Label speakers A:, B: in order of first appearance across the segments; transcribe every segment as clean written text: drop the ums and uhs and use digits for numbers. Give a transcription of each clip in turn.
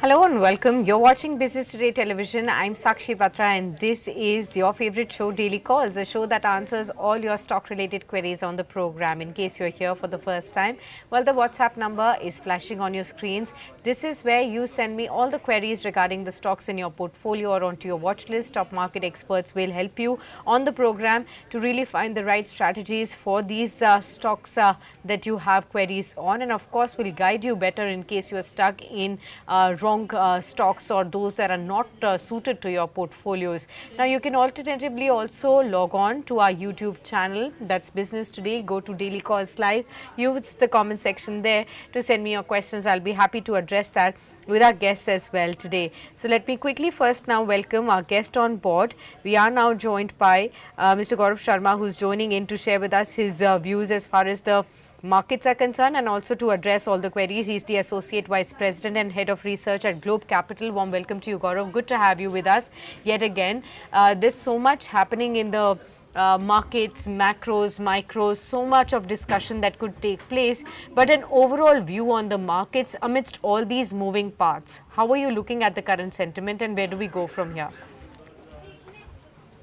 A: Hello and welcome. You're watching Business Today Television. I'm Sakshi Patra and this is your favorite show, Daily Calls, a show that answers all your stock-related queries on the program. In case you're here for the first time, well, the WhatsApp number is flashing on your screens. This is where you send me all the queries regarding the stocks in your portfolio or onto your watch list. Top market experts will help you on the program to really find the right strategies for these stocks that you have queries on. And of course, we'll guide you better in case you're stuck in wrong stocks or those that are not suited to your portfolios. Now, you can alternatively also log on to our YouTube channel, that's Business Today. Go to Daily Calls Live, use the comment section there to send me your questions. I'll be happy to address that with our guests as well today. So let me quickly first now welcome our guest on board. We are now joined by Mr. Gaurav Sharma, who's joining in to share with us his views as far as the markets are concerned and also to address all the queries. He's the Associate Vice President and Head of Research at Globe Capital. Warm welcome to you, Gaurav. Good to have you with us yet again. There's so much happening in the markets, macros, micros, so much of discussion that could take place. But an overall view on the markets amidst all these moving parts. How are you looking at the current sentiment and where do we go from here?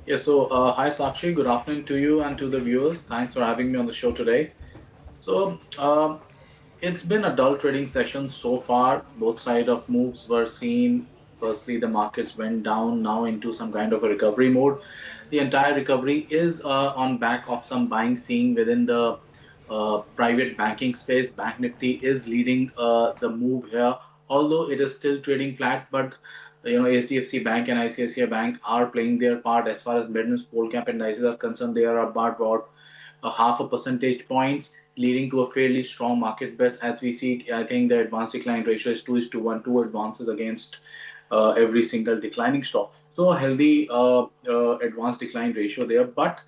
B: Hi Sakshi, good afternoon to you and to the viewers. Thanks for having me on the show today. So, it's been a dull trading session so far. Both sides of moves were seen. Firstly, the markets went down now into some kind of a recovery mode. The entire recovery is on back of some buying seen within the private banking space. Bank Nifty is leading the move here, although it is still trading flat. But HDFC Bank and ICICI Bank are playing their part as far as mid and small cap indices are concerned. They are about a half a percentage points, leading to a fairly strong market bet. As we see, I think the advanced decline ratio is 2 is to 1, two advances against every single declining stock. So a healthy advanced decline ratio there, but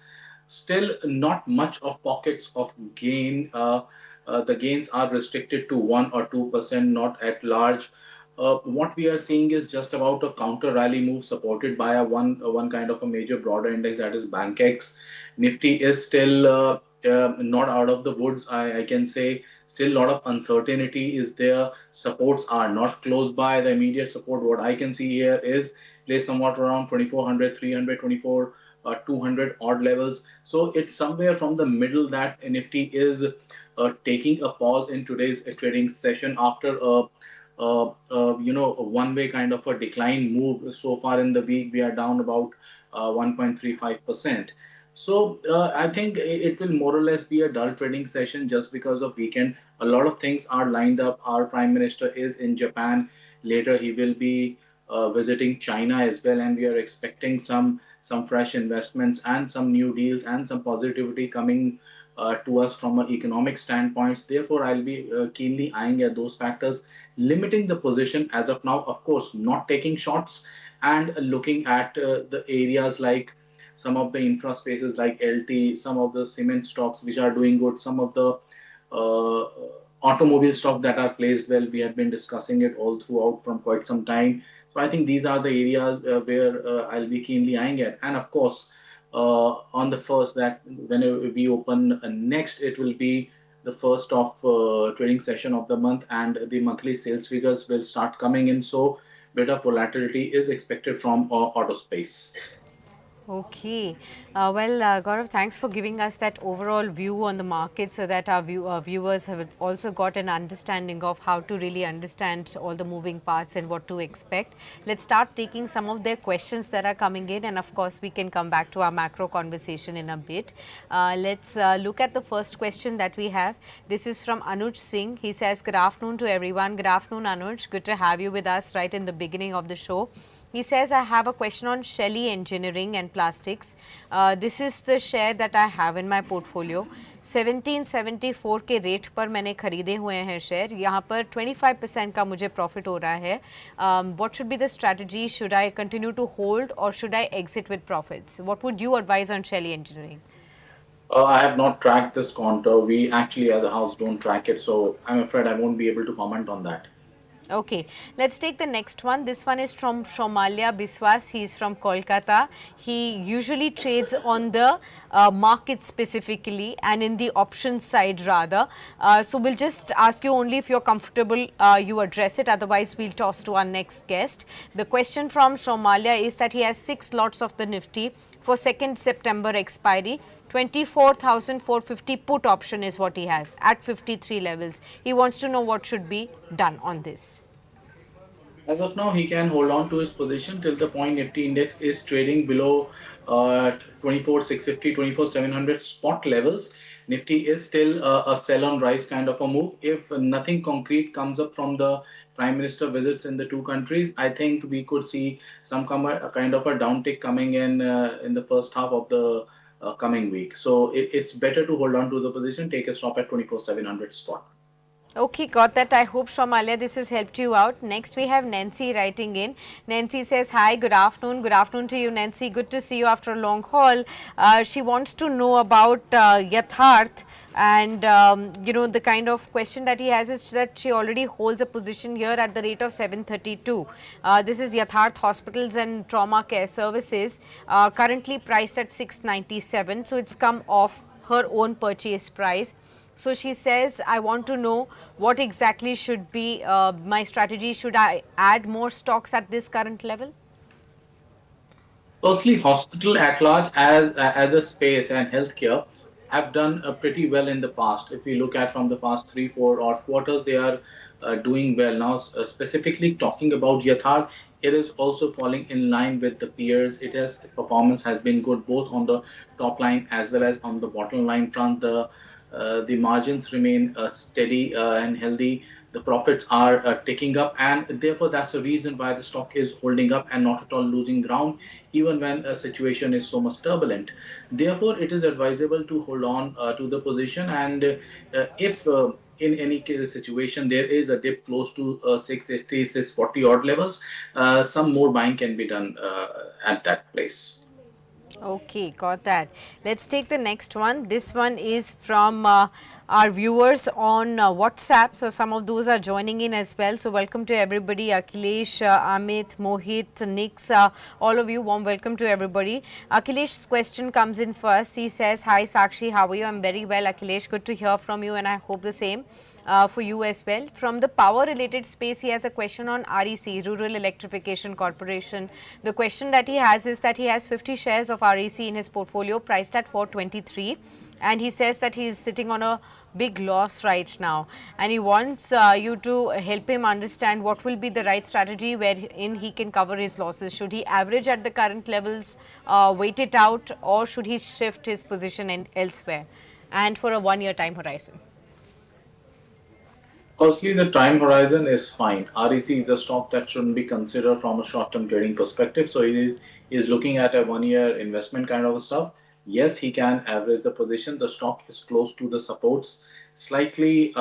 B: still not much of pockets of gain. The gains are restricted to 1 or 2%, not at large. What we are seeing is just about a counter rally move supported by one kind of a major broader index, that is BankX. Nifty is still not out of the woods. I can say still a lot of uncertainty is there. Supports are not close by. The immediate support, what I can see here, is placed somewhat around 2400, 300, 24, 200 odd levels. So it's somewhere from the middle that Nifty is taking a pause in today's trading session after a one-way kind of a decline move. So far in the week, we are down about 1.35%. So I think it will more or less be a dull trading session just because of weekend. A lot of things are lined up. Our Prime Minister is in Japan. Later, he will be visiting China as well, and we are expecting some fresh investments and some new deals and some positivity coming to us from an economic standpoint. Therefore, I'll be keenly eyeing at those factors, limiting the position as of now. Of course, not taking shots and looking at the areas like some of the infra spaces like LT, some of the cement stocks which are doing good, some of the uh, automobile stock that are placed well. We have been discussing it all throughout from quite some time. So I think these are the areas where I'll be keenly eyeing at. And of course, on the first, that whenever we open next, it will be the first of trading session of the month, and the monthly sales figures will start coming in. So bit of volatility is expected from auto space.
A: Okay. Gaurav, thanks for giving us that overall view on the market so that our viewers have also got an understanding of how to really understand all the moving parts and what to expect. Let's start taking some of their questions that are coming in, and of course, we can come back to our macro conversation in a bit. Let's look at the first question that we have. This is from Anuj Singh. He says, "Good afternoon to everyone." Good afternoon, Anuj. Good to have you with us right in the beginning of the show. He says, I have a question on Shelly Engineering and Plastics. This is the share that I have in my portfolio. 1774 के rate पर मैंने खरीदे हुए हैं share. यहाँ पर 25% का मुझे प्रॉफिट हो रहा है. What should be the strategy? Should I continue to hold or should I exit with profits? What would you advise on Shelly Engineering?
B: I have not tracked this contour. We actually, as a house, don't track it, so I'm afraid I won't be able to comment on that.
A: Okay, let's take the next one. This one is from Shomalia Biswas. He's from Kolkata. He usually trades on the market specifically and in the options side rather. So we'll just ask you only if you're comfortable, you address it. Otherwise, we'll toss to our next guest. The question from Shomalia is that he has 6 lots of the Nifty for 2nd September expiry. 24,450 put option is what he has at 53 levels. He wants to know what should be done on this.
B: As of now, he can hold on to his position till the point Nifty index is trading below 24,650, 24,700 spot levels. Nifty is still a sell on rise kind of a move. If nothing concrete comes up from the Prime Minister visits in the two countries, I think we could see some kind of a downtick coming in the first half of the coming week. So it's better to hold on to the position, take a stop at 24,700 spot.
A: Okay, got that. I hope Shamalia this has helped you out. Next we have Nancy writing in. Nancy says, hi, good afternoon. Good afternoon to you, Nancy. Good to see you after a long haul. She wants to know about Yatharth, and the kind of question that he has is that she already holds a position here at the rate of 732. This is Yatharth Hospitals and Trauma Care Services, currently priced at 697. So it's come off her own purchase price. So she says, I want to know what exactly should be my strategy. Should I add more stocks at this current level?
B: Firstly, hospital at large as a space and healthcare have done pretty well in the past. If we look at from the past 3 4 odd quarters, they are doing well now. Specifically talking about Yathar, it is also falling in line with the peers. It has performance has been good both on the top line as well as on the bottom line front. The margins remain steady and healthy. The profits are ticking up, and therefore that's the reason why the stock is holding up and not at all losing ground, even when a situation is so much turbulent. Therefore, it is advisable to hold on to the position, and if in any case situation there is a dip close to 680, odd levels, some more buying can be done at that place.
A: Okay, got that. Let's take the next one. This one is from our viewers on WhatsApp. So some of those are joining in as well. So welcome to everybody. Akhilesh, Amit, Mohit, Nix, all of you, warm welcome to everybody. Akhilesh's question comes in first. He says, hi Sakshi, how are you? I'm very well, Akhilesh. Good to hear from you, and I hope the same for you as well. From the power related space, he has a question on REC, Rural Electrification Corporation. The question that he has is that he has 50 shares of REC in his portfolio priced at 423, and he says that he is sitting on a big loss right now, and he wants you to help him understand what will be the right strategy wherein he can cover his losses. Should he average at the current levels, wait it out, or should he shift his position elsewhere, and for a 1 year time horizon?
B: Firstly, the time horizon is fine. REC is a stock that shouldn't be considered from a short-term trading perspective. So he is looking at a 1 year investment kind of stuff. Yes, he can average the position. The stock is close to the supports, slightly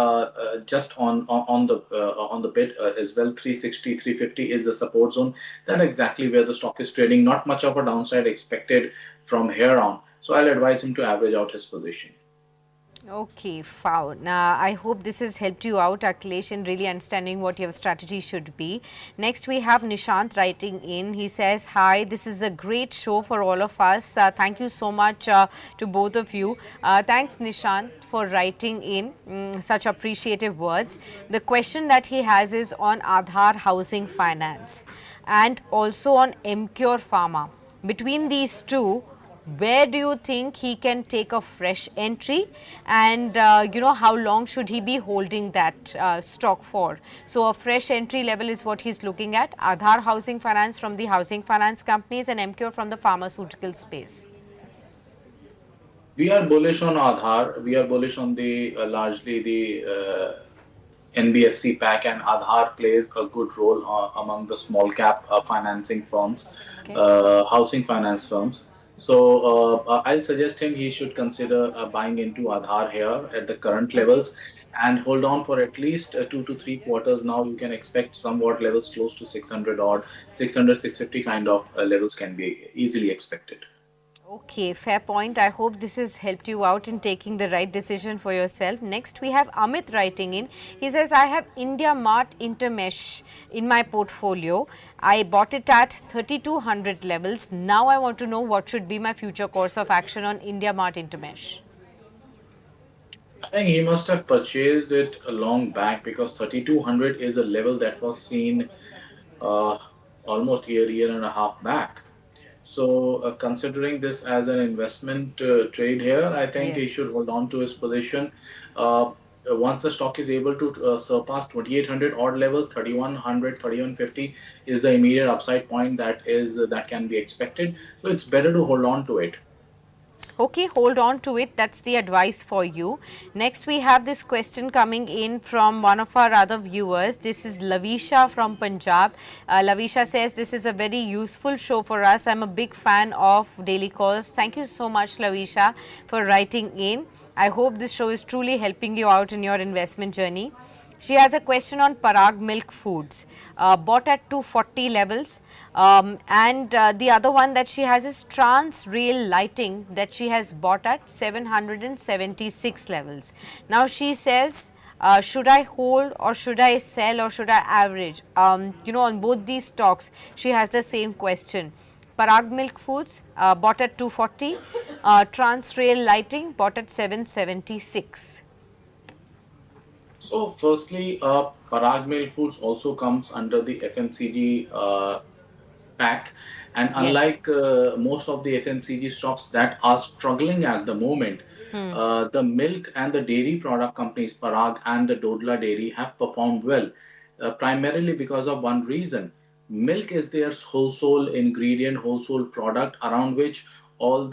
B: just on the bid as well. 360, 350 is the support zone. That's exactly where the stock is trading. Not much of a downside expected from here on. So I'll advise him to average out his position.
A: Okay, fine. I hope this has helped you out, Akhilesh, in really understanding what your strategy should be. Next, we have Nishant writing in. He says, hi, this is a great show for all of us. Thank you so much to both of you. Thanks, Nishant, for writing in such appreciative words. The question that he has is on Aadhaar Housing Finance and also on MCure Pharma. Between these two, where do you think he can take a fresh entry, and how long should he be holding that stock for? So a fresh entry level is what he's looking at. Aadhaar Housing Finance from the housing finance companies and MCure from the pharmaceutical space.
B: We are bullish on Aadhaar. We are bullish on the largely the NBFC pack, and Aadhaar plays a good role among the small cap financing firms,
A: Okay.
B: housing finance firms. So I'll suggest him he should consider buying into Aadhaar here at the current
A: Okay.
B: levels and hold on for at least 2 to 3 quarters. Now you can expect somewhat levels close to 600 odd, 600, 650 kind of levels can be easily expected.
A: Okay, fair point. I hope this has helped you out in taking the right decision for yourself. Next, we have Amit writing in. He says, I have India Mart Intermesh in my portfolio. I bought it at 3200 levels. Now I want to know what should be my future course of action on India Mart Intermesh.
B: I think he must have purchased it a long back because 3200 is a level that was seen uh, almost year and a half back. So, considering this as an investment trade here, I think he
A: Yes.
B: should hold on to his position. Once the stock is able to surpass 2800 odd levels, 3100, 3150 is the immediate upside point that can be expected. So, it's better to hold on to it.
A: Okay, hold on to it. That's the advice for you. Next, we have this question coming in from one of our other viewers. This is Lavisha from Punjab. Lavisha says, this is a very useful show for us. I'm a big fan of Daily Calls. Thank you so much, Lavisha, for writing in. I hope this show is truly helping you out in your investment journey. She has a question on Parag Milk Foods, bought at 240 levels. And the other one that she has is Trans Rail Lighting, that she has bought at 776 levels. Now she says, should I hold or should I sell or should I average? On both these stocks, she has the same question. Parag Milk Foods, bought at 240, Trans Rail Lighting bought at 776.
B: So, firstly, Parag Milk Foods also comes under the FMCG pack. And
A: Yes.
B: unlike most of the FMCG stocks that are struggling at the moment, the milk and the dairy product companies, Parag and the Dodla Dairy, have performed well, primarily because of one reason. Milk is their wholesale ingredient, wholesale product around which all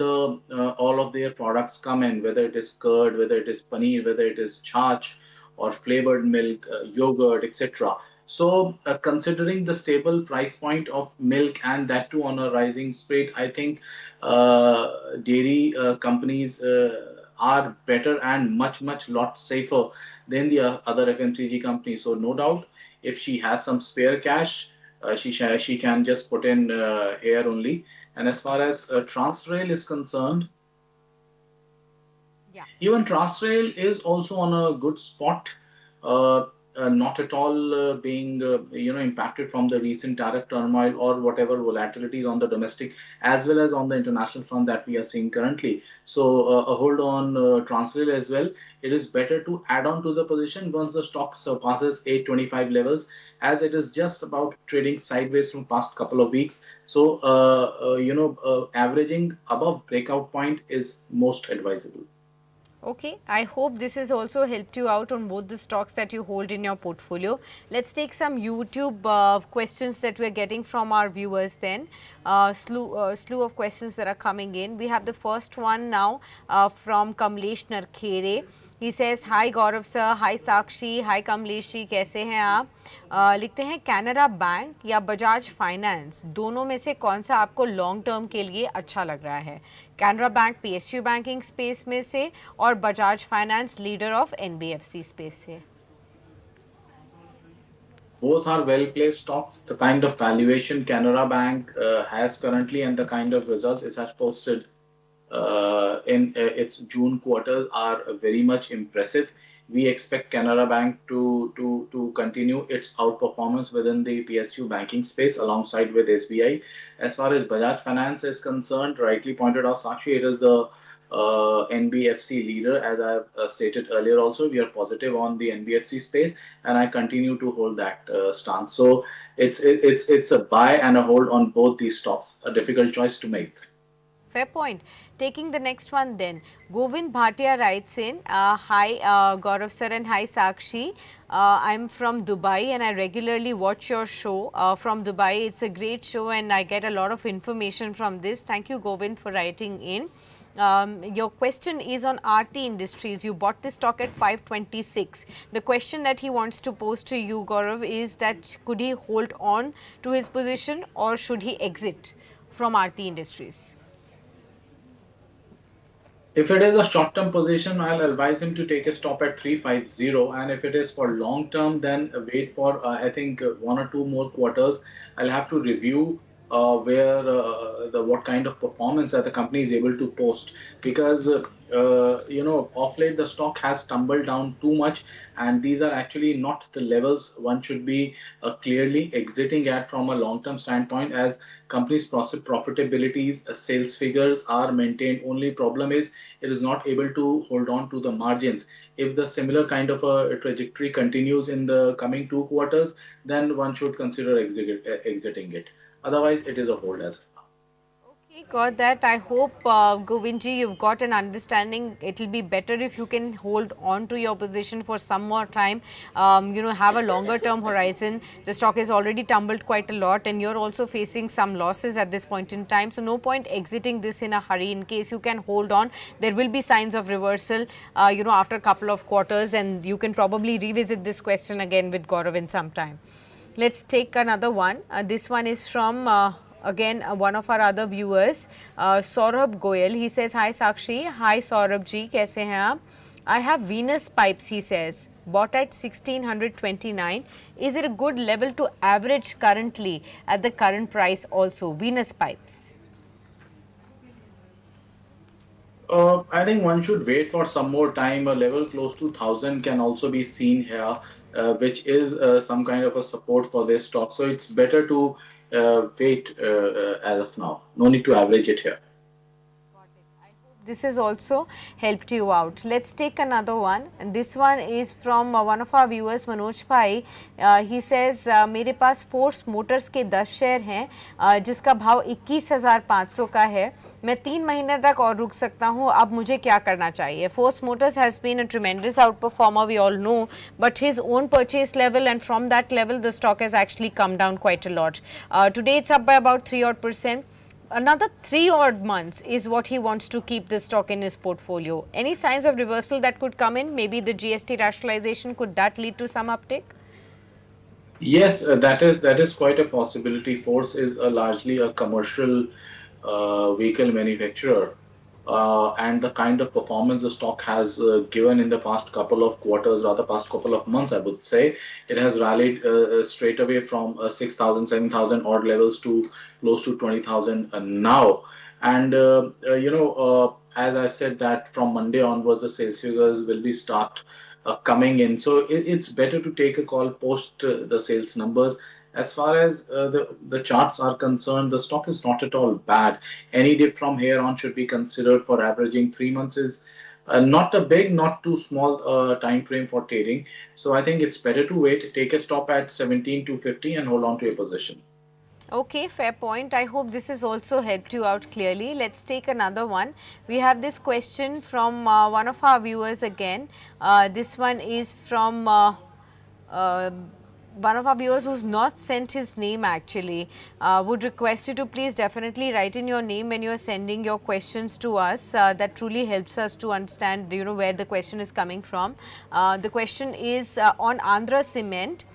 B: of their products come in, whether it is curd, whether it is paneer, whether it is chach or flavored milk, yogurt, etc. So, considering the stable price point of milk and that too on a rising rate, I think dairy companies are better and much lot safer than the other FMCG companies. So, no doubt, if she has some spare cash, she can just put in here only. And as far as Transrail is concerned,
A: Yeah.
B: even Transrail is also on a good spot, not at all being impacted from the recent tariff turmoil or whatever volatilities on the domestic as well as on the international front that we are seeing currently. So a hold on Transrail as well. It is better to add on to the position once the stock surpasses 825 levels, as it is just about trading sideways from past couple of weeks. So averaging above breakout point is most advisable.
A: Okay, I hope this has also helped you out on both the stocks that you hold in your portfolio. Let's take some YouTube questions that we're getting from our viewers then. Slew of questions that are coming in. We have the first one now from Kamlesh Narkhere. He says, Hi Gaurav sir, hi Sakshi, hi Kamlesh ji, कैसे हैं आप? लिखते हैं Canara bank या Bajaj finance दोनों में से कौन सा आपको लॉन्ग टर्म के लिए अच्छा लग रहा है? Canara bank PSU banking space में से और Bajaj finance leader of NBFC space से.
B: Both are well placed stocks. The kind of valuation Canara Bank has currently and the kind of results it has posted in its June quarter are very much impressive. We expect Canara Bank to continue its outperformance within the PSU banking space alongside with SBI. As far as Bajaj Finance is concerned, rightly pointed out, Sakshi, it is the NBFC leader. As I have stated earlier, also we are positive on the NBFC space, and I continue to hold that stance. So it's a buy and a hold on both these stocks. A difficult choice to make.
A: Fair point. Taking the next one then. Govind Bhatia writes in, Hi Gaurav sir and hi Sakshi. I'm from Dubai and I regularly watch your show from Dubai. It's a great show and I get a lot of information from this. Thank you Govind for writing in. Your question is on Aarti Industries. You bought this stock at 526. The question that he wants to pose to you, Gaurav, is that could he hold on to his position or should he exit from Aarti Industries?
B: If it is a short term position, I'll advise him to take a stop at 350. And if it is for long term, then wait for, I think, one or two more quarters. I'll have to review where the what kind of performance that the company is able to post, because off late the stock has tumbled down too much, and these are actually not the levels one should be clearly exiting at from a long term standpoint, as companies profitabilities, sales figures are maintained. Only problem is it is not able to hold on to the margins. If the similar kind of a trajectory continues in the coming 2 quarters, then one should consider exiting it. Otherwise, it is a hold as of now.
A: Okay, got that. I hope, Govindji, you've got an understanding. It'll be better if you can hold on to your position for some more time. Have a longer term horizon. The stock has already tumbled quite a lot, and you're also facing some losses at this point in time. So, no point exiting this in a hurry. In case you can hold on, there will be signs of reversal, after a couple of quarters, and you can probably revisit this question again with Gaurav in some time. Let's take another one. This one is from again one of our other viewers, Saurabh Goyal. He says, "Hi Sakshi, hi Saurabh ji, कैसे हैं आप? I have Venus pipes," he says, "bought at 1629. Is it a good level to average currently at the current price also? Venus pipes."
B: I think one should wait for some more time. A level close to 1,000 can also be seen here, which is some kind of a support for this stock. So it's better to wait as of now. No need to average it here.
A: This has also helped you out. Let's take another one, and this one is from one of our viewers, Manoj Bhai. He says, मेरे पास force Motors के 10 share हैं, जिसका भाव 21,500 का है. मैं 3 महीने तक और रुक सकता हूँ. अब मुझे क्या करना चाहिए? Force Motors has been a tremendous outperformer, we all know, but his own purchase level, and from that level the stock has actually come down quite a lot. Today it's up by about 3% odd. Another 3 odd months is what he wants to keep this stock in his portfolio. Any signs of reversal that could come in? Maybe the GST rationalization, could that lead to some uptick?
B: Yes, that is quite a possibility. Force is largely a commercial vehicle manufacturer, and the kind of performance the stock has given in the past couple of quarters, rather past couple of months, I would say, it has rallied straight away from 6,000, 7,000 odd levels to close to 20,000 now. And as I've said, that from Monday onwards, the sales figures will be start coming in. So it's better to take a call post the sales numbers. As far as the charts are concerned, the stock is not at all bad. Any dip from here on should be considered for averaging 3 months is not a big, not too small time frame for trading. So I think it's better to wait, take a stop at 17,250 and hold on to your position.
A: Okay, fair point. I hope this has also helped you out clearly. Let's take another one. We have this question from one of our viewers again. This one is from uh, one of our viewers who's not sent his name actually. Would request you to please definitely write in your name when you're sending your questions to us. That truly helps us to understand, where the question is coming from. The question is on Andhra Cement.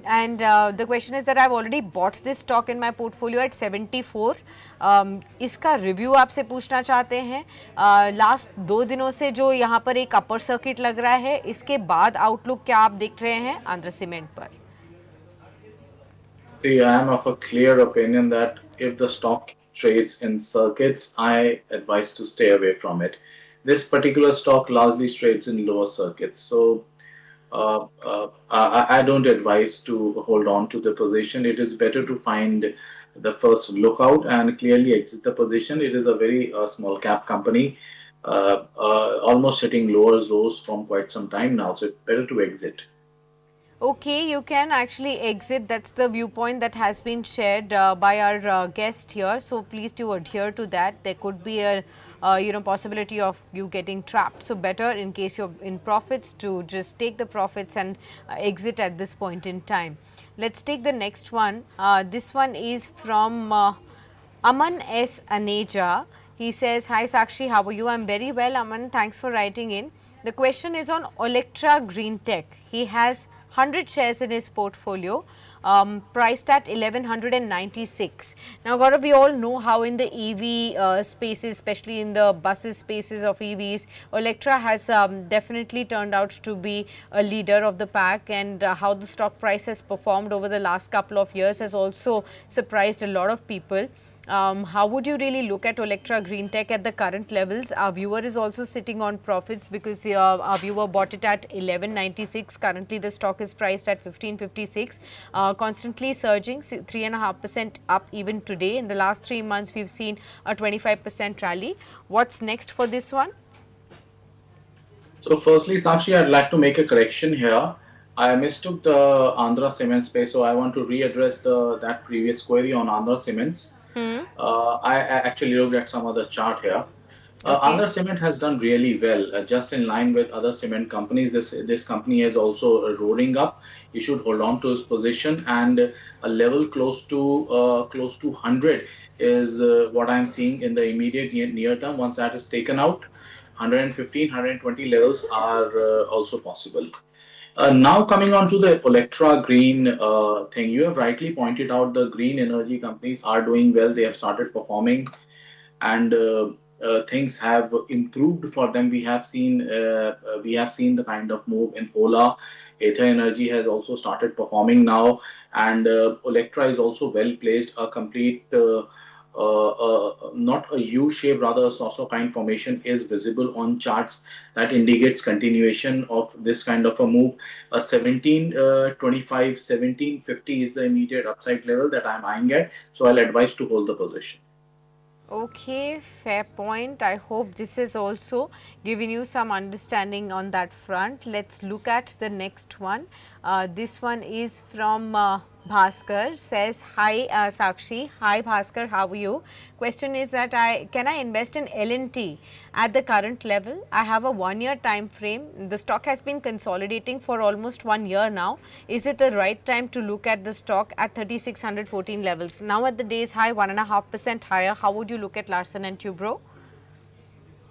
A: And the question is that I've already bought this stock in my portfolio at 74. इसका review आपसे पूछना चाहते हैं. Last 2 दिनों से जो यहाँ पर एक अपर सर्किट लग रहा है, इसके बाद आउटलुक क्या आप देख रहे हैं आंध्र सीमेंट पर?
B: See, I am of a clear opinion that if the stock trades in circuits, I advise to stay away from it. This particular stock largely trades in lower circuits, so I don't advise to hold on to the position. It is better to find the first lookout and clearly exit the position. It is a very small cap company, almost hitting lower lows from quite some time now, so it's better to exit.
A: Okay, you can actually exit. That's the viewpoint that has been shared by our guest here. So please do adhere to that. There could be a possibility of you getting trapped. So better, in case you're in profits, to just take the profits and exit at this point in time. Let's take the next one. This one is from Aman S. Aneja. He says, "Hi Sakshi, how are you?" I'm very well, Aman. Thanks for writing in. The question is on Electra Green Tech. He has 100 shares in his portfolio. priced at 1196. Now, Gaurav, we all know how in the EV spaces, especially in the buses spaces of EVs, Electra has definitely turned out to be a leader of the pack, and how the stock price has performed over the last couple of years has also surprised a lot of people. How would you really look at Electra Green Tech at the current levels? Our viewer is also sitting on profits because our viewer bought it at 1196. Currently, the stock is priced at 1556, constantly surging 3.5% up even today. In the last 3 months, we've seen a 25% rally. What's next for this one?
B: So firstly, Sakshi, I'd like to make a correction here. I mistook the Andhra Cement space, so I want to readdress the that previous query on Andhra Cements. I actually looked at some other chart here.
A: Okay.
B: Andhra Cement has done really well, just in line with other cement companies. This company is also roaring up. You should hold on to his position, and a level close to 100 is what I'm seeing in the immediate near term. Once that is taken out, 115, 120 levels are also possible. Now coming on to the Electra Green thing, you have rightly pointed out the green energy companies are doing well. They have started performing, and things have improved for them. We have seen the kind of move in Ola. Ather Energy has also started performing now, and Electra is also well placed. A complete not a U shape, rather a saucer kind formation is visible on charts that indicates continuation of this kind of a move. 1725, 1750 is the immediate upside level that I'm eyeing at. So I'll advise to hold the position.
A: Okay, fair point. I hope this has also given you some understanding on that front. Let's look at the next one. This one is from Bhaskar. Says, hi Sakshi. Hi Bhaskar, how are you? Question is that can I invest in L&T at the current level? I have a 1 year time frame. The stock has been consolidating for almost 1 year now. Is it the right time to look at the stock at 3614 levels? Now at the day's high, 1.5% higher. How would you look at Larsen and Tubro?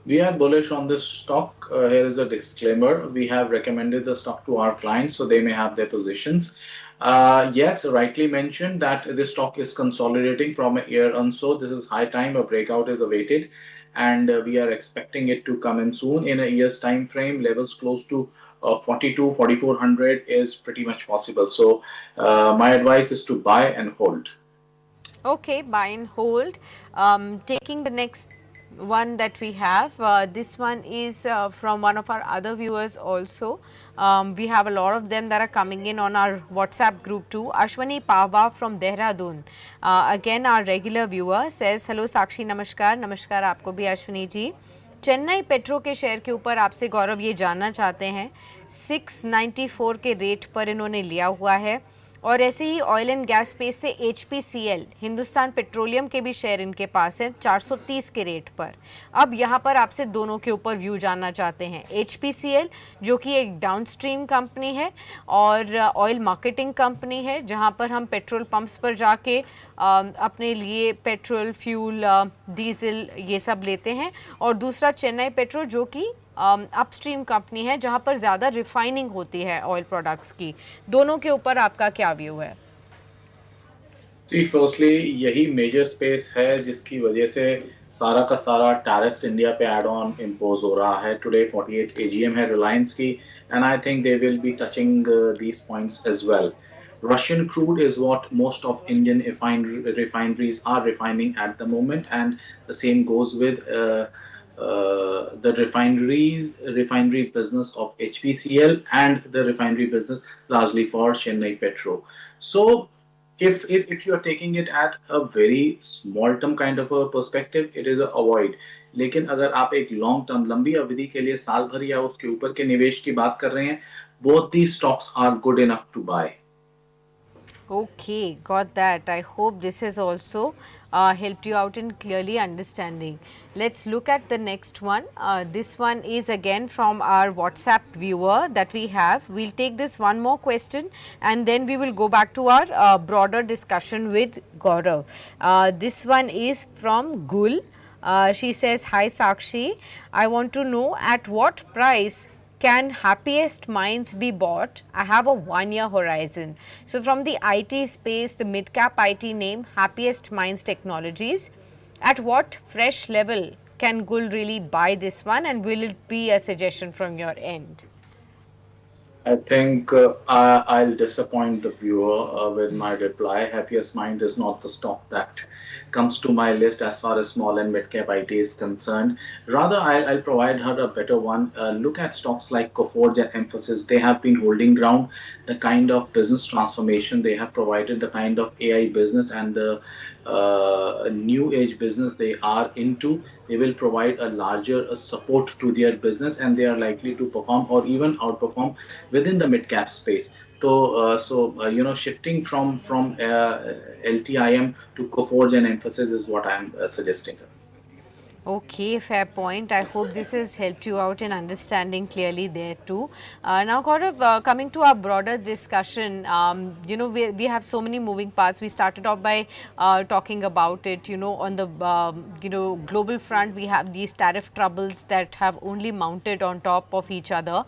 B: We are bullish on this stock. Here is a disclaimer. We have recommended the stock to our clients so they may have their positions. Yes, rightly mentioned that this stock is consolidating from a year on. So this is high time a breakout is awaited, and we are expecting it to come in soon. In a year's time frame, levels close to 42, 4400 is pretty much possible. So my advice is to buy and hold.
A: Okay, buy and hold. Taking the next one that we have, this one is from one of our other viewers also. We have a lot of them that are coming in on our WhatsApp group too. Ashwani Pava from Dehradun, again our regular viewer, says, hello Sakshi, namaskar. Namaskar आपको भी Ashwini ji. Chennai petro के share के ऊपर आपसे गौरव ये जानना चाहते हैं, 694 के रेट पर इन्होंने लिया हुआ है, और ऐसे ही ऑयल एंड गैस स्पेस से HPCL हिंदुस्तान पेट्रोलियम के भी शेयर इनके पास हैं 430 के रेट पर. अब यहाँ पर आपसे दोनों के ऊपर व्यू जानना चाहते हैं. HPCL जो कि एक डाउनस्ट्रीम कंपनी है और ऑयल मार्केटिंग कंपनी है, जहाँ पर हम पेट्रोल पंप्स पर जाके अपने लिए पेट्रोल, फ्यूल, डीजल ये सब लेते हैं, और दूसरा चेन्नई पेट्रो जो कि अपस्ट्रीम कंपनी है जहां पर ज़्यादा रिफाइनिंग होती है ऑयल प्रोडक्ट्स की. दोनों के ऊपर आपका क्या व्यू है?
B: जी, फर्स्टली यही मेजर स्पेस है जिसकी वजह से सारा का सारा टैरिफ्स इंडिया पे एड ऑन इम्पोज हो रहा है. टुडे 48 AGM है रिलायंस की, and I think they will be touching these points as well. Russian crude is what most of Indian refineries are refining at the moment, and the same goes with the refinery business of HPCL and the refinery business largely for Chennai Petro. So if you are taking it at a very small term kind of a perspective, it is a avoid. लेकिन अगर आप एक long term लंबी अवधि के लिए साल भर या उसके ऊपर के निवेश की बात कर रहे हैं, both these stocks are good enough to buy.
A: Okay, got that. I hope this has also helped you out in clearly understanding. Let's look at the next one. This one is again from our WhatsApp viewer that we have. We'll take this one more question and then we will go back to our broader discussion with Gaurav. This one is from Gul. She says, hi Sakshi, I want to know at what price can happiest minds be bought? I have a 1 year horizon. So, from the IT space, the mid cap IT name, Happiest Minds Technologies, at what fresh level can Gul really buy this one, and will it be a suggestion from your end?
B: I think I'll disappoint the viewer with my reply. Happiest Mind is not the stock that comes to my list as far as small and mid cap IT is concerned. Rather, I'll provide her a better one. Look at stocks like Coforge and Emphasis. They have been holding ground. The kind of business transformation they have provided, the kind of AI business and the new age business they are into, they will provide a larger support to their business, and they are likely to perform or even outperform within the mid cap space. Shifting from LTIM to Coforge and Emphasis is what I'm suggesting.
A: Okay, fair point. I hope this has helped you out in understanding clearly there too. Now, Gaurav, coming to our broader discussion, we have so many moving parts. We started off by talking about it. On the global front, we have these tariff troubles that have only mounted on top of each other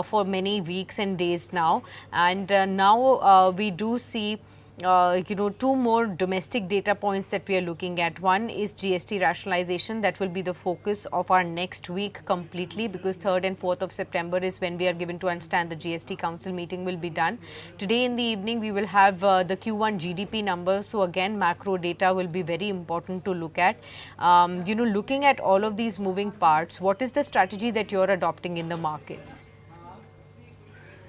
A: for many weeks and days now, and now we do see two more domestic data points that we are looking at. One is GST rationalization. That will be the focus of our next week completely, because 3rd and 4th of September is when we are given to understand the GST Council meeting will be done. Today in the evening, we will have the Q1 GDP numbers. So again, macro data will be very important to look at. Looking at all of these moving parts, what is the strategy that you're adopting in the markets?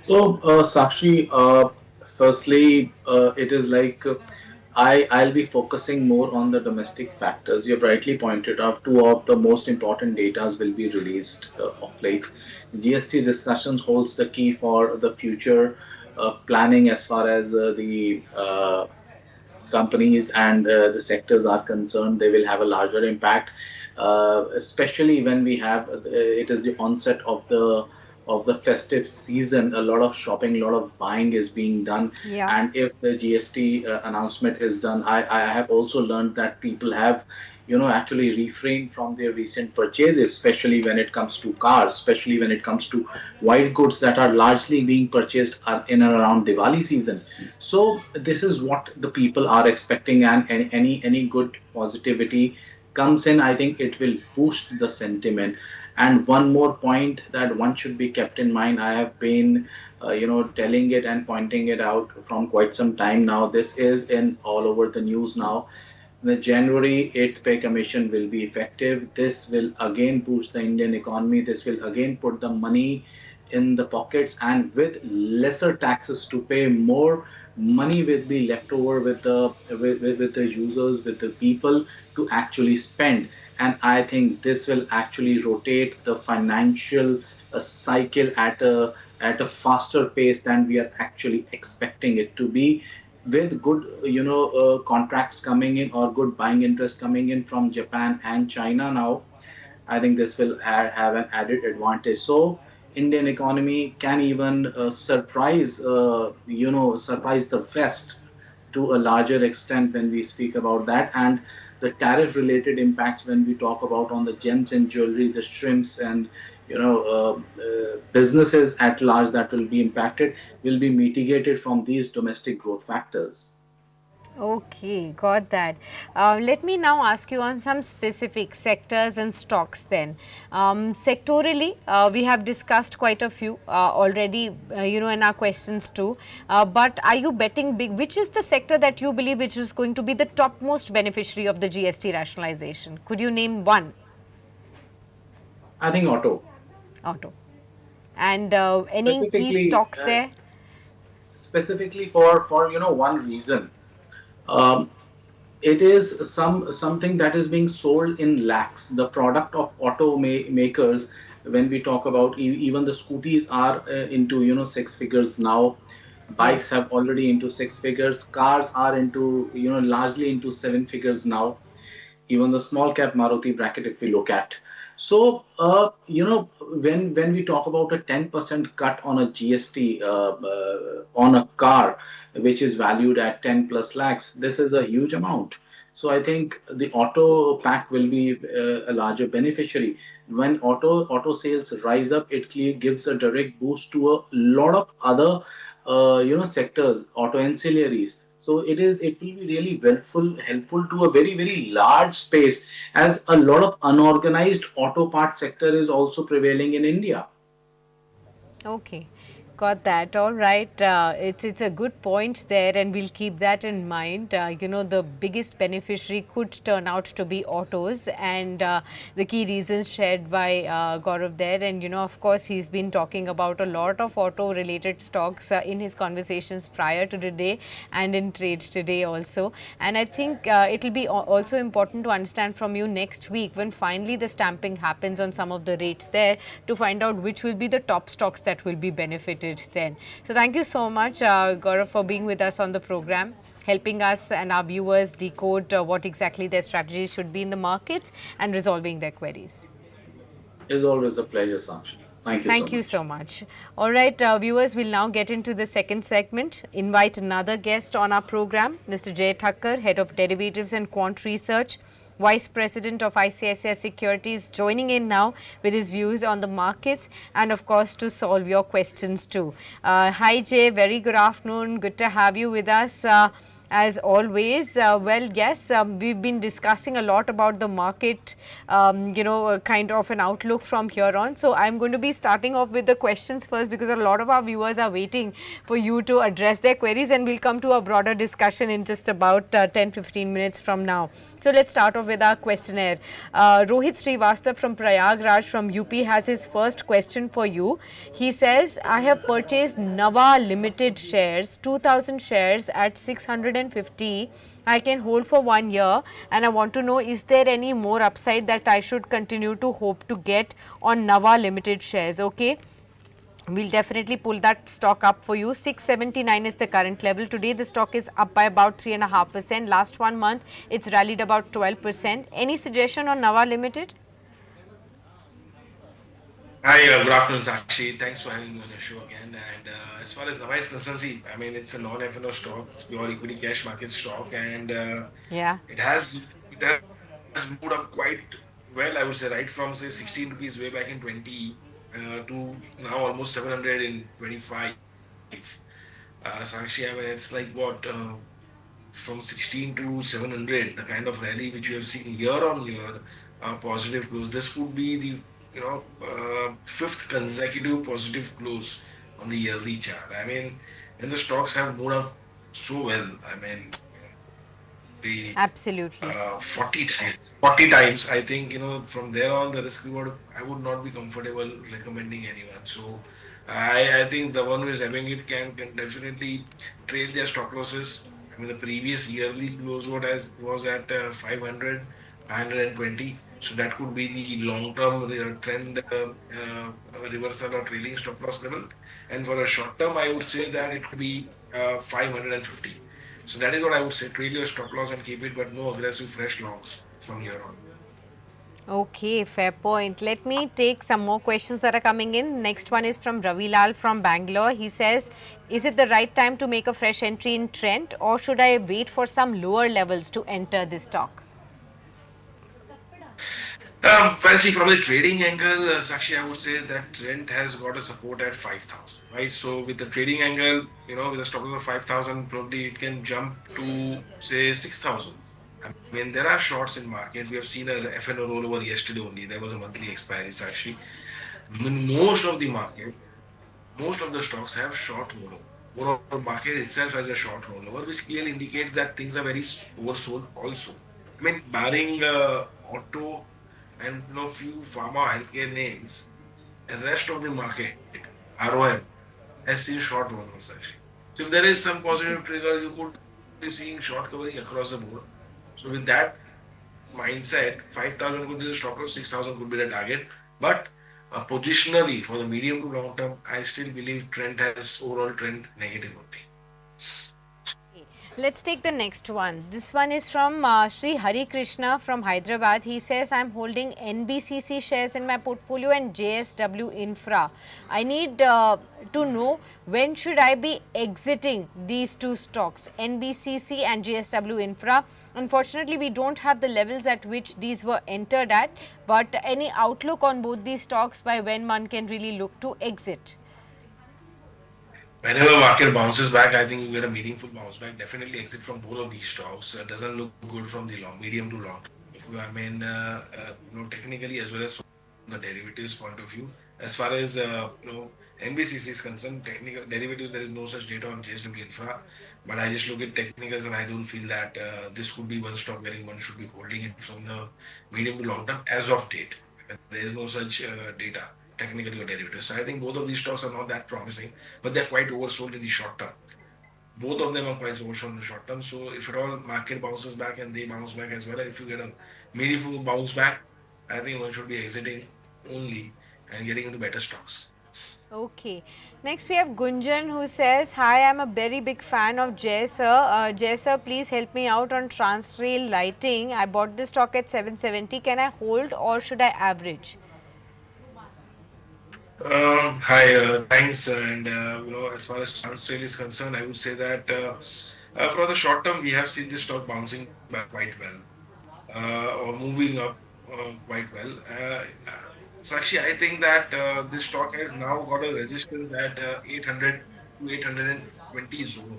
B: Sakshi, firstly, it is like I'll be focusing more on the domestic factors. You've rightly pointed out two of the most important datas will be released of late. GST discussions holds the key for the future planning as far as the companies and the sectors are concerned. They will have a larger impact, especially when we have it is the onset of the festive season. A lot of shopping, a lot of buying is being done,
A: Yeah.
B: and if the GST announcement is done, I have also learned that people have actually refrained from their recent purchases, especially when it comes to cars, especially when it comes to white goods that are largely being purchased in and around Diwali season. So this is what the people are expecting, and any good positivity comes in, I think it will boost the sentiment. And one more point that one should be kept in mind, I have been telling it and pointing it out from quite some time now. This is in all over the news now. The January 8th pay commission will be effective. This will again boost the Indian economy. This will again put the money in the pockets, and with lesser taxes to pay, more money will be left over with with the users, with the people to actually spend. And I think this will actually rotate the financial cycle at a faster pace than we are actually expecting it to be, with good contracts coming in or good buying interest coming in from Japan and China now. I think this will have an added advantage. So Indian economy can even surprise the West to a larger extent when we speak about that. And the tariff related impacts, when we talk about on the gems and jewelry, the shrimps, and businesses at large that will be impacted, will be mitigated from these domestic growth factors.
A: Okay, got that. Let me now ask you on some specific sectors and stocks then. Sectorally, we have discussed quite a few already, in our questions too. But are you betting big? Which is the sector that you believe which is going to be the topmost beneficiary of the GST rationalization? Could you name one?
B: I think auto.
A: Auto. And any key
B: specifically
A: stocks there?
B: specifically for one reason. um, it is something that is being sold in lakhs. The product of makers, when we talk about even the scooties are into six figures now. Bikes
A: Yes.
B: have already into six figures. Cars are into largely into seven figures now, even the small cap Maruti bracket if we look at. So when we talk about a 10% cut on a GST on a car which is valued at 10 plus lakhs, this is a huge amount. So I think the auto pack will be a larger beneficiary. When auto sales rise up, it clearly gives a direct boost to a lot of other sectors, auto ancillaries. So it will be really helpful to a very large space, as a lot of unorganized auto part sector is also prevailing in India.
A: Okay, got that. All right, it's a good point there, and we'll keep that in mind. The biggest beneficiary could turn out to be autos, and the key reasons shared by Gaurav there. And of course, he's been talking about a lot of auto-related stocks in his conversations prior to today and in trade today also. And I think it'll be also important to understand from you next week when finally the stamping happens on some of the rates there, to find out which will be the top stocks that will be benefited then. So thank you so much, Gaurav, for being with us on the program, helping us and our viewers decode what exactly their strategy should be in the markets and resolving their queries.
B: It's always a pleasure, Sakshi. Thank you so
A: Thank you so
B: much.
A: much. All right, viewers, we'll now get into the second segment. Invite another guest on our program, Mr. Jay Thakkar, Head of Derivatives and Quant Research, Vice President of ICICI Securities, joining in now with his views on the markets and, of course, to solve your questions too. Hi, Jay. Very good afternoon. Good to have you with us. As always, well, yes, we've been discussing a lot about the market, kind of an outlook from here on. So I'm going to be starting off with the questions first, because a lot of our viewers are waiting for you to address their queries, and we'll come to a broader discussion in just about 10-15 minutes from now. So let's start off with our questionnaire. Rohit Srivastav from Prayagraj from UP has his first question for you. He says, I have purchased Nava Limited shares, 2000 shares at 650. I can hold for 1 year, and I want to know, is there any more upside that I should continue to hope to get on Nava Limited shares? Okay. We'll definitely pull that stock up for you. 679 is the current level. Today, the stock is up by about 3.5%. Last 1 month, it's rallied about 12%. Any suggestion on Nava Limited?
C: Hi, good afternoon, Sakshi. Thanks for having me on your show again. And as far as Nava is concerned, see, I mean, it's a non-FNO stock, it's pure equity cash market stock, and
A: Yeah.
C: it has moved up quite well, I would say, right from say 16 rupees way back in 20 to now almost 700 in 25. Sakshi, I mean, it's like what from 16 to 700, the kind of rally which we have seen year on year, positive close. This could be the fifth consecutive positive close on the yearly chart. I mean, and the stocks have moved up so well. I mean, the
A: Absolutely.
C: 40 times. 40 times. I think, from there on, the risk reward, I would not be comfortable recommending anyone. So I think the one who is having it can definitely trail their stop losses. I mean, the previous yearly close was at 500, 520. So that could be the long-term trend reversal or trailing stop loss level. And for a short term, I would say that it could be 550. So that is what I would say. Trail your stop loss and keep it, but no aggressive fresh longs from here on.
A: Okay, fair point. Let me take some more questions that are coming in. Next one is from Ravi Lal from Bangalore. He says, is it the right time to make a fresh entry in Trent, or should I wait for some lower levels to enter this stock?
C: Well, see, from the trading angle, Sakshi, I would say that Trent has got a support at 5,000, right? So with the trading angle, with a stop loss of 5,000, probably it can jump to say 6,000. I mean, there are shorts in market. We have seen a FNO rollover yesterday only. There was a monthly expiry, Sakshi. Most of the market, most of the stocks have short rollover. Overall market itself has a short rollover, which clearly indicates that things are very oversold also. I mean, barring auto and few pharma healthcare names, the rest of the market, ROM, has seen short rollovers actually. So if there is some positive trigger, you could be seeing short covering across the board. So with that mindset, 5,000 could be the stop loss, 6,000 could be the target. But positionally, for the medium to long term, I still believe trend has overall trend negative only.
A: Let's take the next one. This one is from Sri Hari Krishna from Hyderabad. He says, I'm holding NBCC shares in my portfolio and JSW Infra. I need to know, when should I be exiting these two stocks, NBCC and JSW Infra, Unfortunately, we don't have the levels at which these were entered at, but any outlook on both these stocks by when one can really look to exit?
C: Whenever market bounces back, I think you get a meaningful bounce back. Definitely exit from both of these stocks. Doesn't look good from the medium to long term. I mean, technically as well as from the derivatives point of view. As far as NBCC is concerned, technical derivatives, there is no such data on JSW Infra. But I just look at technicals and I don't feel that this could be one stock wherein one should be holding it from the medium to long term as of date. There is no such data technically or derivatives. So I think both of these stocks are not that promising, but they're quite oversold in the short term. Both of them are quite oversold in the short term. So if at all market bounces back and they bounce back as well, if you get a meaningful bounce back, I think one should be exiting only and getting into better stocks.
A: Okay. Next we have Gunjan who says, hi, I'm a very big fan of Jay sir. Jay sir, please help me out on Transrail Lighting. I bought this stock at 770. Can I hold or should I average?
C: Hi, thanks. And as far as Transrail is concerned, I would say that for the short term, we have seen this stock bouncing back quite well or moving up quite well. Sakshi, I think that this stock has now got a resistance at 800 to 820 zone.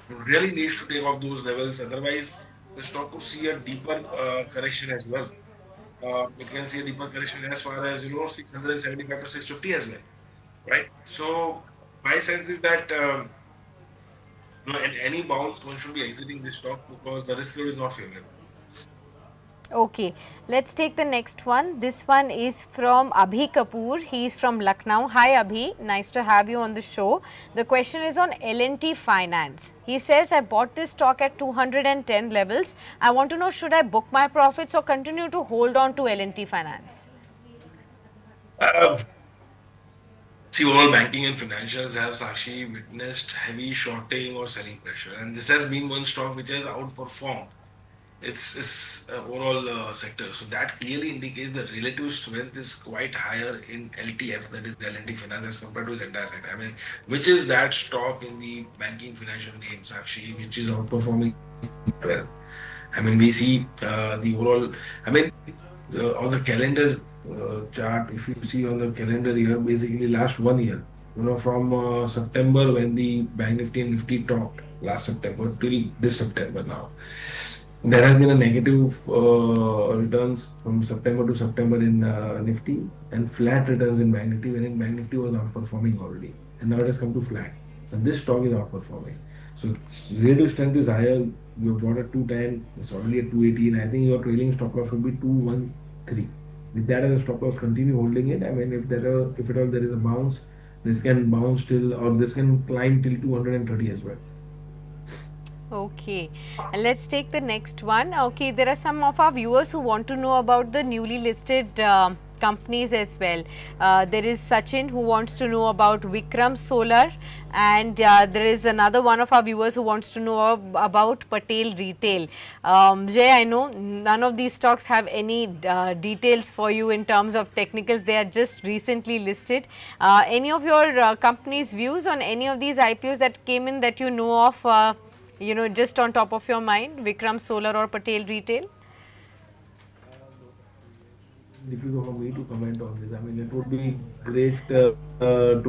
C: It really needs to take off those levels. Otherwise, the stock could see a deeper correction as well. It can see a deeper correction as far as 675 to 650 as well, right? So my sense is that at any bounce, one should be exiting this stock because the risk reward is not favorable.
A: Okay, let's take the next one. This one is from Abhi Kapoor. He is from Lucknow. Hi Abhi, nice to have you on the show. The question is on L&T Finance. He says, I bought this stock at 210 levels. I want to know, should I book my profits or continue to hold on to L&T Finance?
C: Uh, See, overall banking and financials have actually witnessed heavy shorting or selling pressure, and this has been one stock which has outperformed its overall sector. So that clearly indicates the relative strength is quite higher in LTF, that is the L&T Finance, as compared to the entire sector. I mean, which is that stock in the banking financial names actually, which is outperforming well. I mean, we see the overall. I mean, on the calendar chart, if you see on the calendar year, basically last 1 year, from September when the Bank Nifty and Nifty topped last September till this September now, there has been a negative returns from September to September in Nifty and flat returns in Bank Nifty, when Bank Nifty was outperforming already, and now it has come to flat. And this stock is outperforming. So relative strength is higher. You have bought at 210, it's already at 218. I think your trailing stop loss should be 213. With that as a stop loss, continue holding it. I mean, if at all there is a bounce, this can bounce till, or this can climb till 230 as well.
A: Okay, and let's take the next one. Okay, there are some of our viewers who want to know about the newly listed companies as well. There is Sachin who wants to know about Vikram Solar, and there is another one of our viewers who wants to know about Patel Retail. Jay, I know none of these stocks have any details for you in terms of technicals. They are just recently listed. Any of your company's views on any of these IPOs that came in that you know of? Just on top of your mind, Vikram Solar or Patel Retail?
C: Difficult for me to comment on this. I mean, it would be great to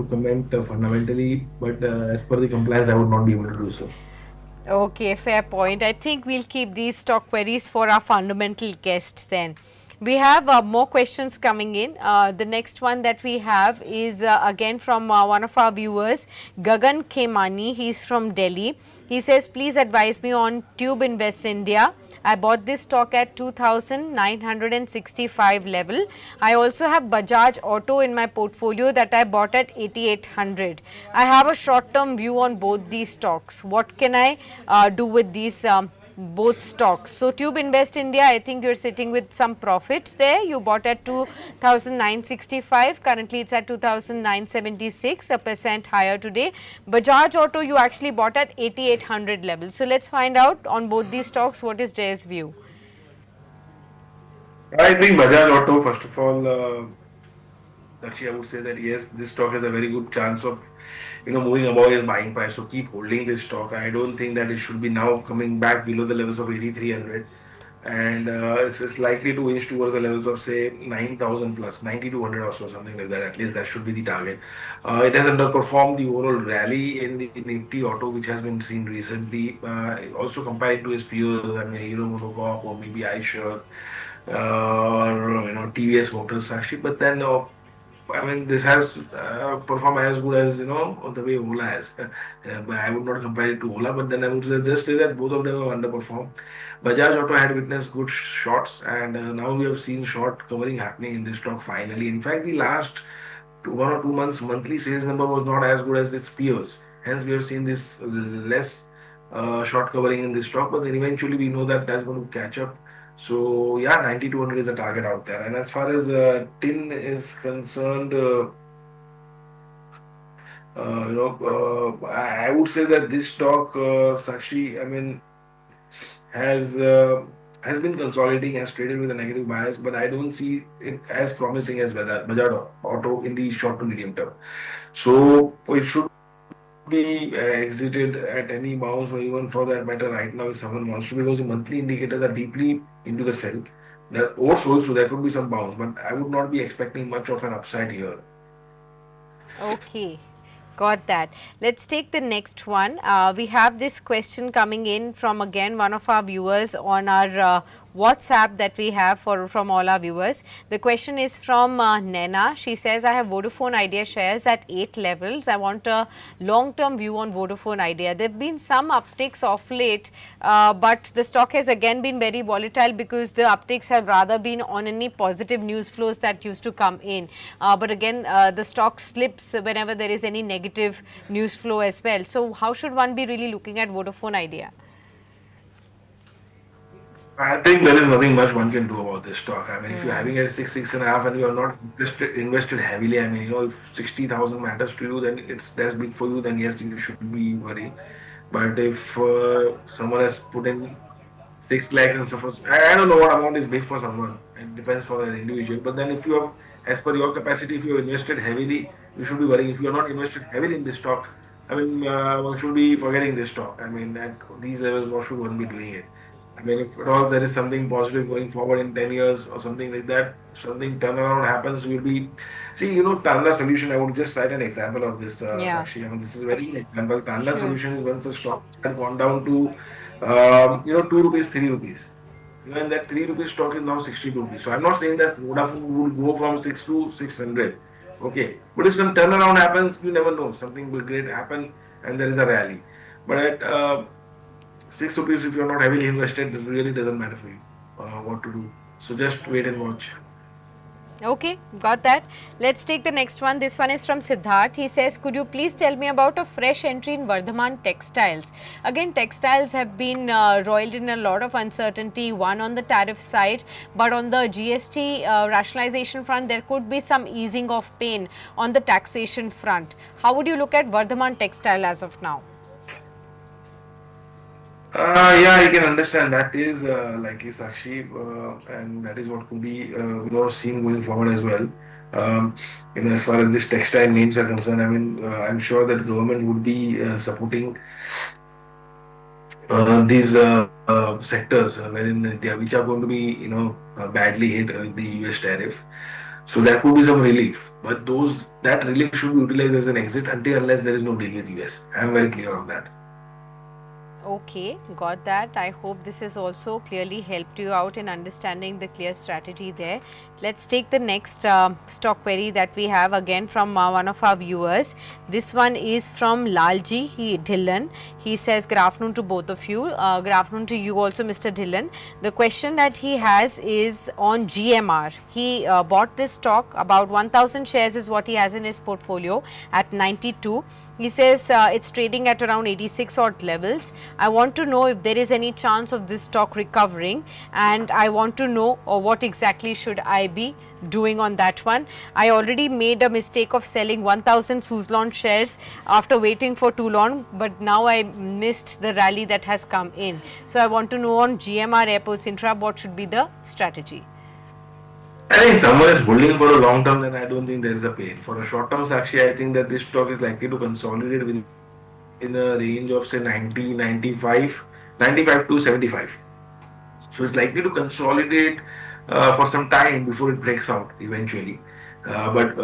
C: comment fundamentally, but as per the compliance, I would not be able to do so.
A: Okay, fair point. I think we'll keep these stock queries for our fundamental guests then. We have more questions coming in. The next one that we have is again from one of our viewers, Gagan Khemani. He's from Delhi. He says, please advise me on Tube Invest India. I bought this stock at 2,965 level. I also have Bajaj Auto in my portfolio that I bought at 8,800. I have a short term view on both these stocks. What can I do with these both stocks? So Tube Invest India, I think you're sitting with some profits there. You bought at 2,965. Currently it's at 2,976, a percent higher today. Bajaj Auto, you actually bought at 8,800 level. So let's find out on both these stocks what is Jay's view.
C: I think Bajaj Auto, first of all, actually, I would say that yes, this stock has a very good chance of moving above his buying price. So keep holding this stock. I don't think that it should be now coming back below the levels of 8,300, and it's likely to inch towards the levels of say 9,000 plus 9,200 or so, something like that. At least that should be the target. It has underperformed the overall rally in the Nifty Auto, which has been seen recently. Also compared to its peers, I mean Hero MotoCorp or maybe iShares or TVS Motors actually. But then I mean, this has performed as good as the way Ola has. But I would not compare it to Ola, but then I would just say that both of them have underperformed. Bajaj Auto had witnessed good shorts, and now we have seen short covering happening in this stock finally. In fact, the last 1 or 2 months monthly sales number was not as good as its peers. Hence, we have seen this less short covering in this stock, but then eventually we know that that's going to catch up. So yeah, 9,200 is a target out there. And as far as tin is concerned, I would say that this stock, Sakshi, I mean, has has been consolidating, has traded with a negative bias, but I don't see it as promising as Bajaj Auto in the short to medium term. So it should be exited at any bounce, or even for that matter right now if someone wants to, because the monthly indicators are deeply into the sell. They're oversold, so there could be some bounce, but I would not be expecting much of an upside here.
A: Okay. Got that. Let's take the next one. We have this question coming in from again one of our viewers on our WhatsApp that we have from all our viewers. The question is from Nena. She says, I have Vodafone Idea shares at 8 levels. I want a long-term view on Vodafone Idea. There have been some upticks of late, but the stock has again been very volatile because the upticks have rather been on any positive news flows that used to come in. But again, the stock slips whenever there is any negative news flow as well. So how should one be really looking at Vodafone Idea?
C: I think there is nothing much one can do about this stock. I mean, if you're having it at 6.5, and you're not invested heavily, I mean, if 60,000 matters to you, then that's big for you, then yes, you should be worried. But if someone has put in 6 lakhs and suffers, I don't know what amount is big for someone. It depends for an individual. But then if you have, as per your capacity, if you have invested heavily, you should be worrying. If you are not invested heavily in this stock, I mean, one should be forgetting this stock. I mean, at these levels, what should one be doing it? I mean, if at all there is something positive going forward in 10 years or something like that, something turnaround happens, we'll be. See, Tanda Solution, I would just cite an example of this,
A: Yeah,
C: Sakshi. I mean, this is very good example. Tanda
A: sure.
C: Solution is once the stock had gone down to, 2 rupees, 3 rupees. And that 3 rupees stock is now 60 rupees. So I'm not saying that Vodafone would go from 6 to 600. Okay. But if some turnaround happens, you never know. Something will great happen and there is a rally. But at 6 rupees, if you're not heavily invested, it really doesn't matter for you what to do. So just wait and watch.
A: Okay, got that. Let's take the next one. This one is from Siddharth. He says, could you please tell me about a fresh entry in Vardhaman Textiles? Again, textiles have been roiled in a lot of uncertainty, one on the tariff side, but on the GST rationalization front, there could be some easing of pain on the taxation front. How would you look at Vardhaman Textile as of now?
C: Yeah, I can understand. That is likely Sakshi, and that is what could be seen going forward as well. As far as this textile names are concerned, I mean, I'm sure that the government would be supporting these sectors wherein which are going to be badly hit with the US tariff. So there could be some relief, but that relief should be utilized as an exit unless there is no deal with US. I am very clear on that.
A: Okay, got that. I hope this has also clearly helped you out in understanding the clear strategy there. Let's take the next stock query that we have again from one of our viewers. This one is from Lalji Dhillon. He says, good afternoon to both of you. Good afternoon to you also, Mr. Dhillon. The question that he has is on GMR. He bought this stock, about 1,000 shares is what he has in his portfolio at 92. He says it's trading at around 86 odd levels. I want to know if there is any chance of this stock recovering, and I want to know what exactly should I be doing on that one. I already made a mistake of selling 1,000 Suzlon shares after waiting for too long, but now I missed the rally that has come in. So I want to know on GMR Airports Intra what should be the strategy.
C: I think someone is holding for a long term, then I don't think there is a pain. For a short term, Sakshi, I think that this stock is likely to consolidate within a range of say 90, 95, 95 to 75. So it's likely to consolidate for some time before it breaks out eventually. But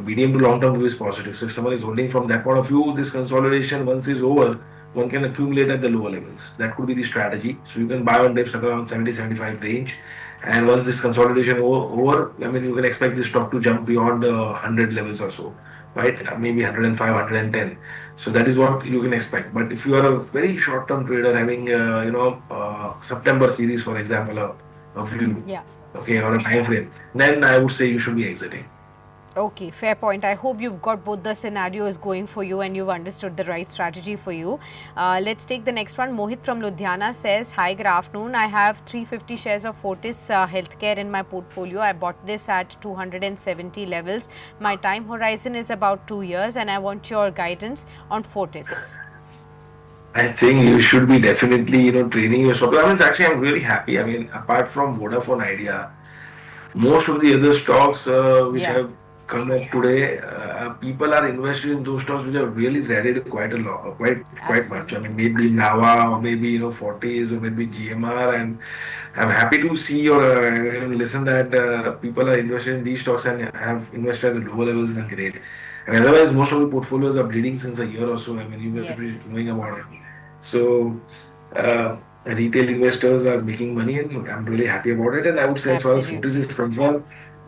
C: medium to long term view is positive. So if someone is holding from that point of view, this consolidation once is over, one can accumulate at the lower levels. That could be the strategy. So you can buy on dips at around 70, 75 range. And once this consolidation over, I mean, you can expect this stock to jump beyond 100 levels or so, right? Maybe 105, 110. So that is what you can expect. But if you are a very short-term trader having, September series, for example, a view,
A: Yeah.
C: okay, or a time frame, then I would say you should be exiting.
A: Okay, fair point. I hope you've got both the scenarios going for you and you've understood the right strategy for you. Let's take the next one. Mohit from Ludhiana says, hi, good afternoon. I have 350 shares of Fortis Healthcare in my portfolio. I bought this at 270 levels. My time horizon is about 2 years and I want your guidance on Fortis.
C: I think you should be definitely, training your stop. I mean, actually, I'm really happy. I mean, apart from Vodafone Idea, most of the other stocks which
A: Yeah,
C: have come up today, people are invested in those stocks which have really rallied quite a lot, quite much. I mean,
A: absolutely.
C: maybe Nava or maybe Fortis or maybe GMR, and I'm happy to see or listen that people are invested in these stocks and have invested at the lower levels. Is great. And otherwise, most of the portfolios are bleeding since a year or so. I mean, you guys are
A: Yes,
C: knowing about it. So. Retail investors are making money, and I'm really happy about it. And I would say, as far as Fortis
A: absolutely.
C: is concerned,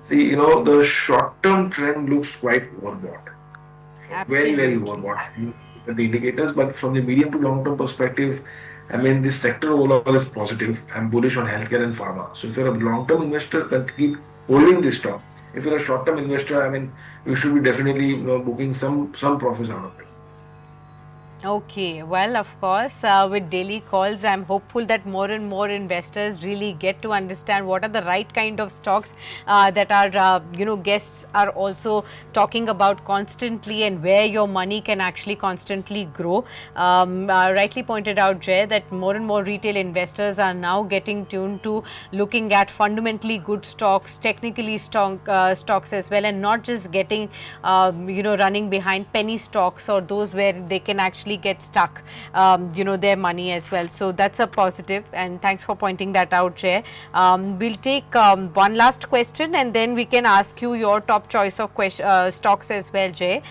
C: see, the short-term trend looks quite overbought, very, very
A: Absolutely.
C: overbought. The indicators, but from the medium to long-term perspective, I mean, this sector overall is positive. I'm bullish on healthcare and pharma. So if you're a long-term investor, keep holding this stock. If you're a short-term investor, I mean, you should be definitely booking some profits out of it.
A: Okay, well, of course, with daily calls, I'm hopeful that more and more investors really get to understand what are the right kind of stocks that our, guests are also talking about constantly and where your money can actually constantly grow. Rightly pointed out, Jay, that more and more retail investors are now getting tuned to looking at fundamentally good stocks, technically strong stocks as well, and not just getting, running behind penny stocks or those where they can actually get stuck, their money as well. So that's a positive, and thanks for pointing that out, Jay. We'll take one last question, and then we can ask you your top choice of stocks as well, Jay,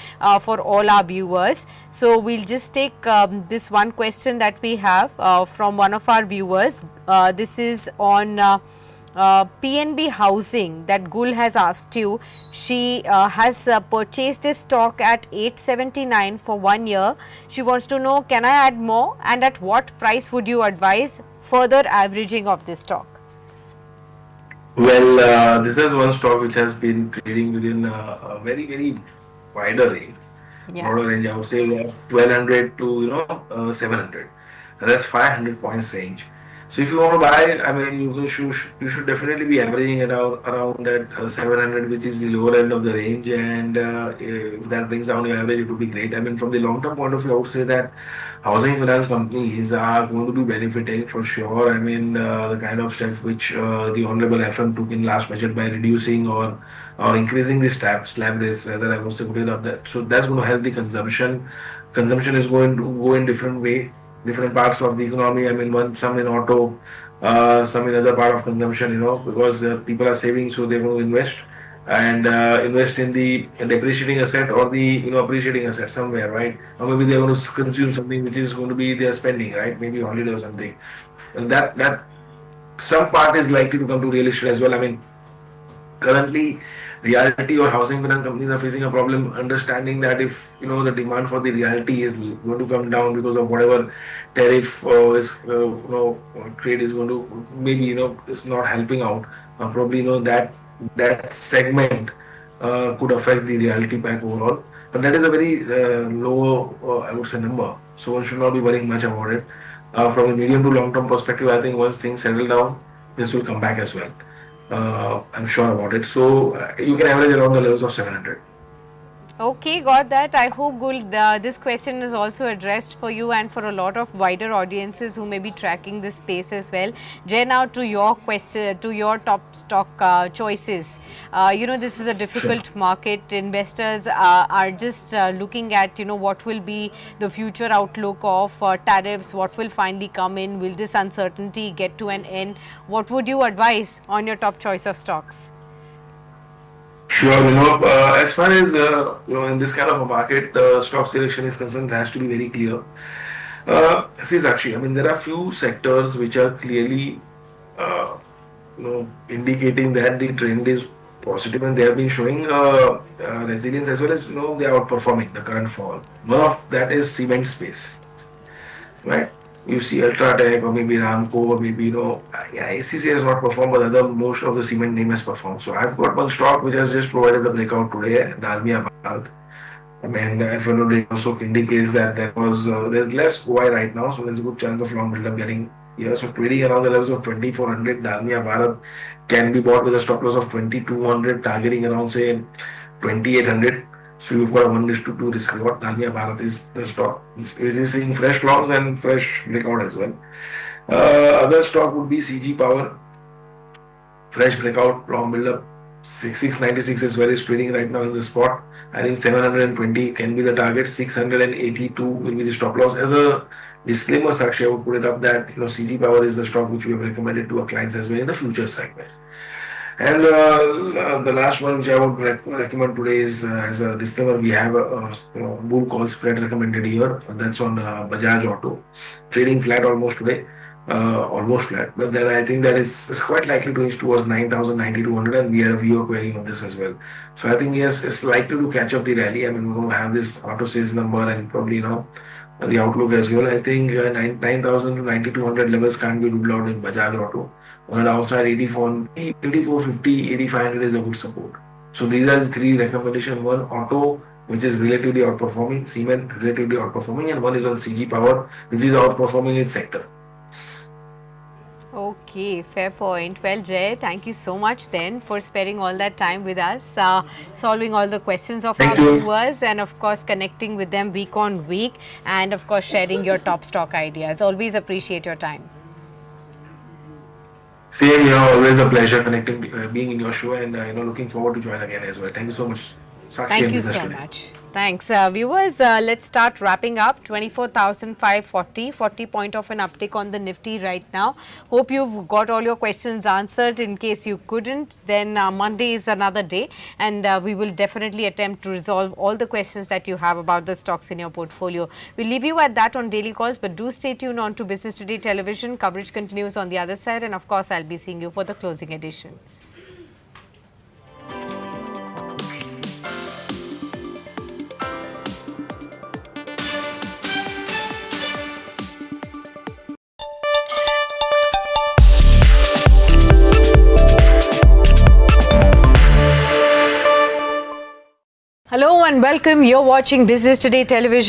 A: for all our viewers. So we'll just take this one question that we have from one of our viewers. This is on PNB Housing that Gul has asked you. She has purchased this stock at 879 for 1 year. She wants to know, can I add more, and at what price would you advise further averaging of this stock?
C: Well, this is one stock which has been trading within a very, very wider range.
A: Yeah,
C: Broader range, I would say 1200 to 700. That's 500 points range. So if you want to buy, I mean, you should definitely be averaging around that 700, which is the lower end of the range, and if that brings down your average, it would be great. I mean, from the long term point of view, I would say that housing finance companies are going to be benefiting for sure. I mean, the kind of step which the Honorable FM took in last budget by reducing or increasing the slab rates, rather, I was to put it up that. So that's going to help the consumption. Consumption is going to go in different way, different parts of the economy. I mean, some in auto, some in other part of consumption. Because people are saving, so they're going to invest and invest in the depreciating asset or the appreciating asset somewhere, right? Or maybe they're going to consume something which is going to be their spending, right? Maybe holiday or something. And that some part is likely to come to real estate as well. I mean, currently reality or housing finance companies are facing a problem understanding that if the demand for the reality is going to come down because of whatever tariff is trade is going to maybe is not helping out, probably that segment could affect the reality pack overall, but that is a very low I would say number, so one should not be worrying much about it. From a medium to long term perspective, I think once things settle down, this will come back as well. I'm sure about it. So you can average around the levels of 700.
A: Okay, got that. I hope this question is also addressed for you and for a lot of wider audiences who may be tracking this space as well. Jay, now to your question, to your top stock choices. This is a
C: Sure.
A: difficult market. Investors are just looking at, what will be the future outlook of tariffs, what will finally come in, will this uncertainty get to an end? What would you advise on your top choice of stocks?
C: Sure, as far as in this kind of a market, stock selection is concerned, it has to be very clear. See, Sakshi, I mean, there are few sectors which are clearly, indicating that the trend is positive, and they have been showing resilience as well as they are outperforming the current fall. One of that is cement space, right? You see Ultratech or maybe Ramco or maybe yeah, ACC has not performed, but other most of the cement name has performed. So I've got one stock which has just provided the breakout today, Dalmia Bharat. I mean, FNO data also indicates that there's less OI right now, so there's a good chance of long build-up getting here. So trading around the levels of 2400, Dalmia Bharat can be bought with a stop loss of 2200, targeting around say 2800. So you've got a 1:2 risk reward. Dalmia Bharat is the stock which is seeing fresh longs and fresh breakout as well. Other stock would be CG Power, fresh breakout, long build up. 696 is where it's trading right now in the spot. I think 720 can be the target. 682 will be the stop loss. As a disclaimer, Sakshi, I would put it up that CG Power is the stock which we have recommended to our clients as well in the future segment. And the last one which I would recommend today is as a disclaimer, we have a bull call spread recommended here. That's on Bajaj Auto, trading flat almost today, almost flat. But then I think that is quite likely to inch towards 9,000, and we have a viewer query on this as well. So I think yes, it's likely to catch up the rally. I mean, we're going to have this auto sales number and probably the outlook as well. I think 9,000 to 9,200 levels can't be ruled out in Bajaj Auto. On the outside, 8450, 8500 is a good support. So these are the three recommendations. One, auto, which is relatively outperforming, cement relatively outperforming, and one is on CG Power, which is outperforming its sector.
A: Okay, fair point. Well, Jay, thank you so much then for sparing all that time with us, solving all the questions of our viewers, and of course connecting with them week on week, and of course sharing your top stock ideas. Always appreciate your time.
C: Same here, always a pleasure connecting, being in your show, and looking forward to join again as well. Thank you so much, Sakshi.
A: Thank you so much. Thanks. Viewers, let's start wrapping up. 24,540, 40 point of an uptick on the Nifty right now. Hope you've got all your questions answered. In case you couldn't, then Monday is another day, and we will definitely attempt to resolve all the questions that you have about the stocks in your portfolio. We'll leave you at that on daily calls, but do stay tuned on to Business Today Television. Coverage continues on the other side, and of course, I'll be seeing you for the closing edition. Hello and welcome. You're watching Business Today Television.